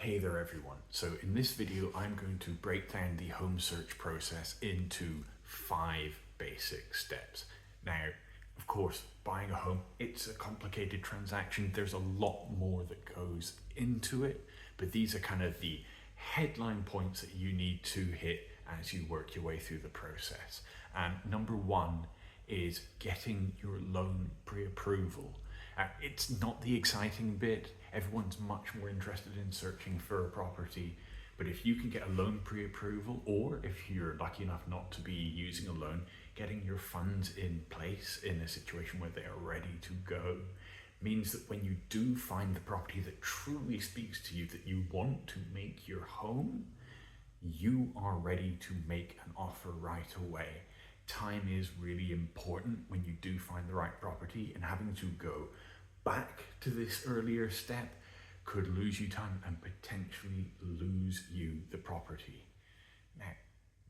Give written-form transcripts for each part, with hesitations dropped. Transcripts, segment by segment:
Hey there everyone. So in this video I'm going to break down the home search process into 5 basic steps. Now, of course, buying a home, it's a complicated transaction. There's a lot more that goes into it, but these are kind of the headline points that you need to hit as you work your way through the process. And number 1 is getting your loan pre-approval. It's not the exciting bit. Everyone's much more interested in searching for a property, but if you can get a loan pre-approval, or if you're lucky enough not to be using a loan, getting your funds in place in a situation where they are ready to go means that when you do find the property that truly speaks to you, that you want to make your home, you are ready to make an offer right away. Time is really important when you do find the right property, and having to go back to this earlier step could lose you time and potentially lose you the property. Now,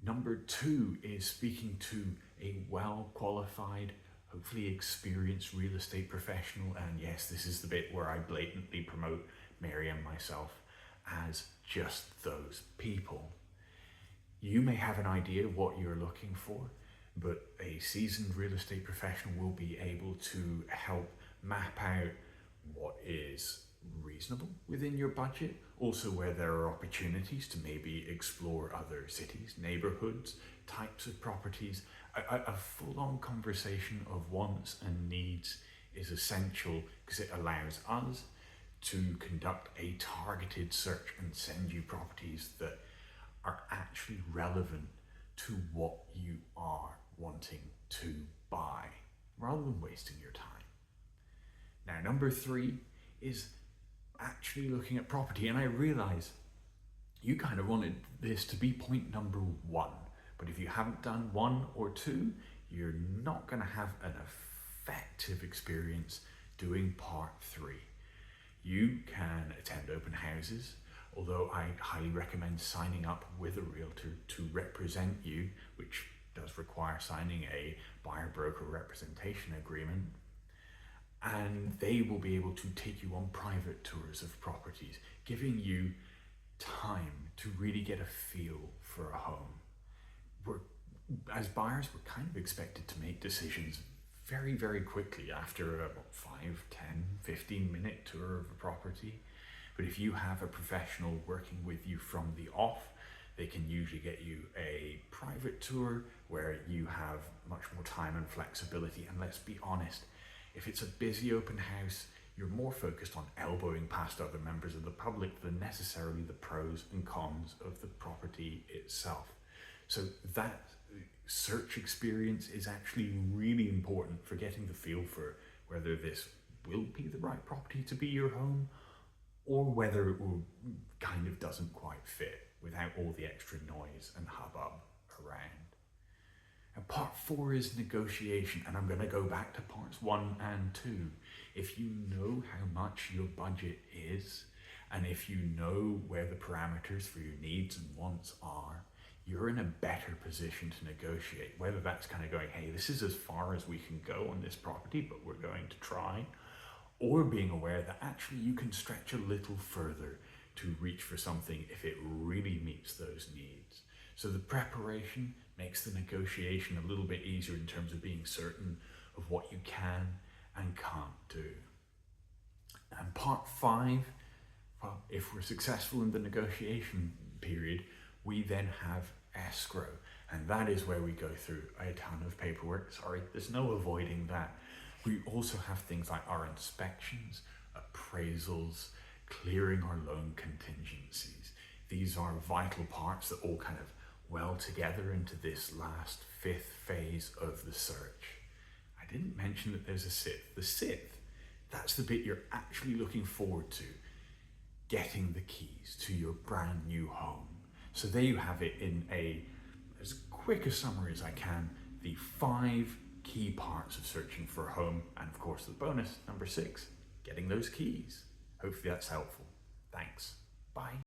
number 2 is speaking to a well-qualified, hopefully experienced real estate professional. And yes, this is the bit where I blatantly promote Mary and myself as just those people. You may have an idea of what you're looking for, but a seasoned real estate professional will be able to help map out what is reasonable within your budget, also where there are opportunities to maybe explore other cities, neighborhoods, types of properties. A full-on conversation of wants and needs is essential because it allows us to conduct a targeted search and send you properties that are actually relevant to what you are wanting to buy, rather than wasting your time. Now, number 3 is actually looking at property, and I realize you kind of wanted this to be point number 1, but if you haven't done 1 or 2, you're not going to have an effective experience doing part 3. You can attend open houses, although I highly recommend signing up with a realtor to represent you, which does require signing a buyer-broker representation agreement. And they will be able to take you on private tours of properties, giving you time to really get a feel for a home. As buyers, we're kind of expected to make decisions very, very quickly after a 5, 10, 15-minute tour of a property. But if you have a professional working with you from the off, they can usually get you a private tour where you have much more time and flexibility. And let's be honest, if it's a busy open house, you're more focused on elbowing past other members of the public than necessarily the pros and cons of the property itself. So that search experience is actually really important for getting the feel for whether this will be the right property to be your home, or whether it will kind of doesn't quite fit without all the extra noise and hubbub around. And part 4 is negotiation, and I'm going to go back to parts 1 and 2. If you know how much your budget is, and if you know where the parameters for your needs and wants are, you're in a better position to negotiate, whether that's kind of going, hey, this is as far as we can go on this property, but we're going to try, or being aware that actually you can stretch a little further to reach for something if it really meets those needs. So the preparation makes the negotiation a little bit easier in terms of being certain of what you can and can't do. And part 5, well, if we're successful in the negotiation period, we then have escrow, and that is where we go through a ton of paperwork. Sorry, there's no avoiding that. We also have things like our inspections, appraisals, clearing our loan contingencies. These are vital parts that all kind of well together into this last 5th phase of the search. I didn't mention that there's a 6th. The 6th, that's the bit you're actually looking forward to, getting the keys to your brand new home. So there you have it in as quick a summary as I can, the 5 key parts of searching for a home, and of course the bonus, number 6, getting those keys. Hopefully that's helpful. Thanks. Bye.